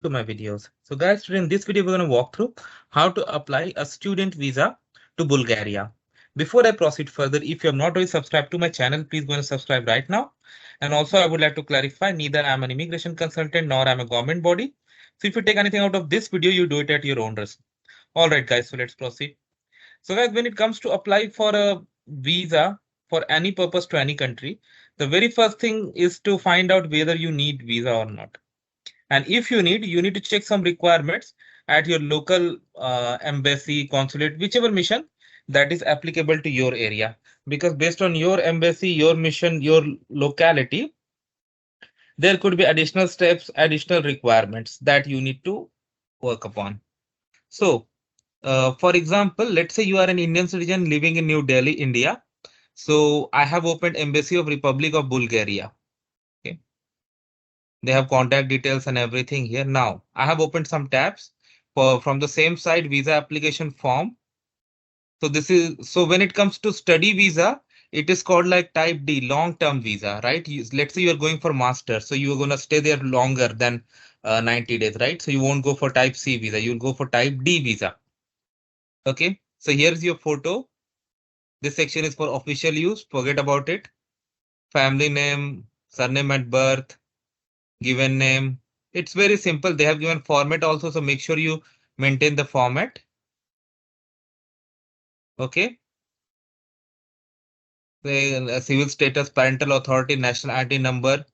to my videos. So guys, today in this video, we're going to walk through how to apply a student visa to Bulgaria. Before I proceed further, if you have not already subscribed to my channel, please go and subscribe right now. And also, I would like to clarify, neither I'm an immigration consultant nor I'm a government body. So if you take anything out of this video, you do it at your own risk. All right, guys, so let's proceed. So guys, when it comes to apply for a visa for any purpose to any country, the very first thing is to find out whether you need visa or not. And if you need to check some requirements at your local embassy, consulate, whichever mission that is applicable to your area. Because based on your embassy, your mission, your locality, there could be additional steps, additional requirements that you need to work upon. So, for example, let's say you are an Indian citizen living in New Delhi, India. So I have opened Embassy of Republic of Bulgaria. Okay. They have contact details and everything here. Now, I have opened some tabs from the same site, visa application form. So this is, so when it comes to study visa, it is called like type D, long-term visa, right? Let's say you're going for master. So you're going to stay there longer than 90 days, right? So you won't go for type C visa. You'll go for type D visa. Okay. So here's your photo. This section is for official use. Forget about it. Family name, surname at birth, given name. It's very simple. They have given format also, so make sure you maintain the format. Okay. The civil status, parental authority, national ID number,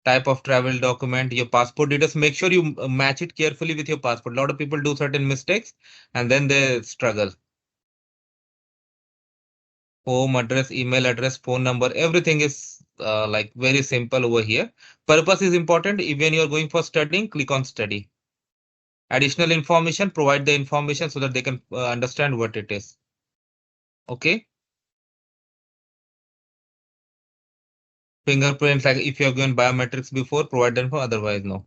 type of travel document, your passport details. Make sure you match it carefully with your passport. A lot of people do certain mistakes and then they struggle. Home address, email address, phone number, everything is like very simple over here. Purpose is important. Even you're going for studying, click on study. Additional information, provide the information so that they can understand what it is. Okay. Fingerprints, like if you have given biometrics before, provide them, for otherwise no.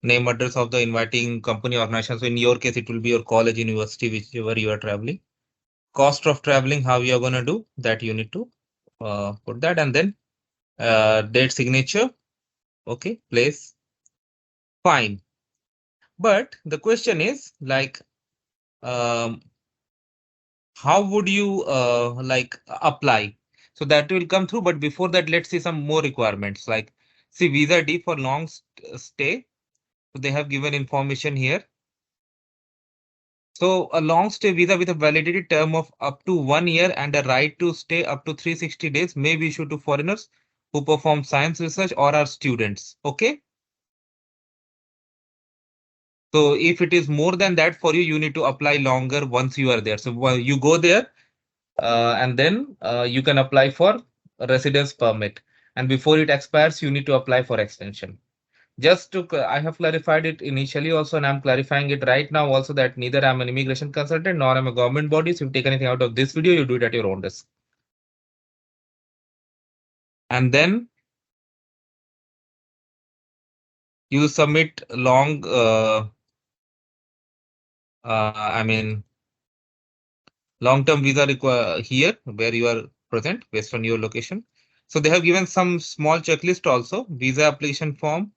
Name, address of the inviting company organization. So in your case, it will be your college, university, whichever you are traveling. Cost of traveling, how you are going to do that, you need to put that, and then date, signature. Okay, place. Fine. But the question is like, um, how would you like apply? So that will come through. But before that, let's see some more requirements. Like, see, visa D for long stay. So they have given information here. So a long stay visa with a validity term of up to 1 year and a right to stay up to 360 days may be issued to foreigners who perform science research or are students. Okay. So if it is more than that for you, you need to apply longer once you are there. So you go there and then you can apply for a residence permit. And before it expires, you need to apply for extension. Just to, I have clarified it initially also, and I'm clarifying it right now also that neither I'm an immigration consultant nor I'm a government body. So if you take anything out of this video, you do it at your own risk. And then you submit long, I mean, long-term visa require here where you are present based on your location. So they have given some small checklist also: visa application form,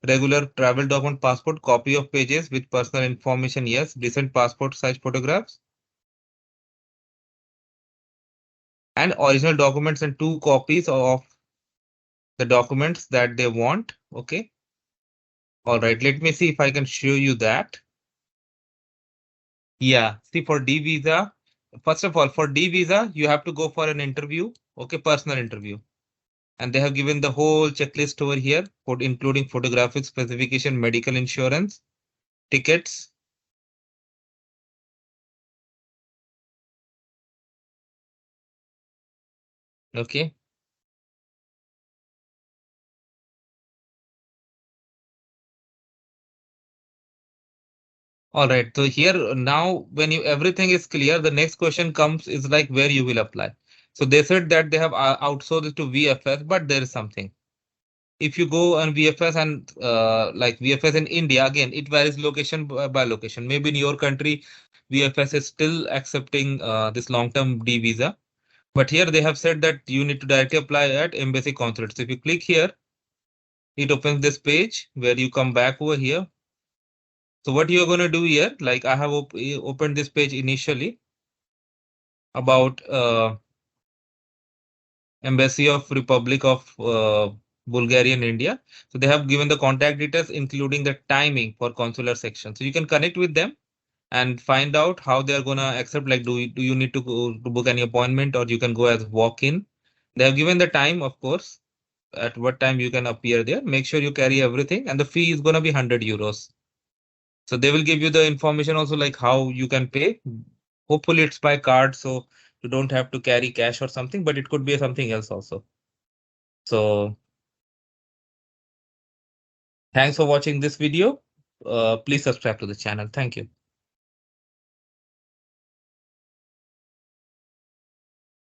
regular travel document, passport, copy of pages with personal information. Yes, recent passport size photographs, and original documents and 2 copies of the documents that they want. Okay. All right. Let me see if I can show you that. Yeah. See, for D visa, first of all, for D visa, you have to go for an interview. Okay. Personal interview. And they have given the whole checklist over here, including photographic specification, medical insurance, tickets. Okay. All right. So here now, when you everything is clear, the next question comes is like where you will apply. So they said that they have outsourced it to VFS, but there is something. If you go on VFS and like VFS in India, again, it varies location by location. Maybe in your country, VFS is still accepting this long-term D visa. But here they have said that you need to directly apply at embassy consulate. So if you click here, it opens this page where you come back over here. So what you're going to do here, like I have opened this page initially about Embassy of Republic of Bulgaria in India. So they have given the contact details, including the timing for consular section. So you can connect with them and find out how they are going to accept. Like, do you need to go to book any appointment, or you can go as walk-in? They have given the time, of course, at what time you can appear there. Make sure you carry everything, and the fee is going to be 100 euros. So they will give you the information also, like how you can pay. Hopefully it's by card, so you don't have to carry cash or something, but it could be something else also. So thanks for watching this video. Please subscribe to the channel. Thank you.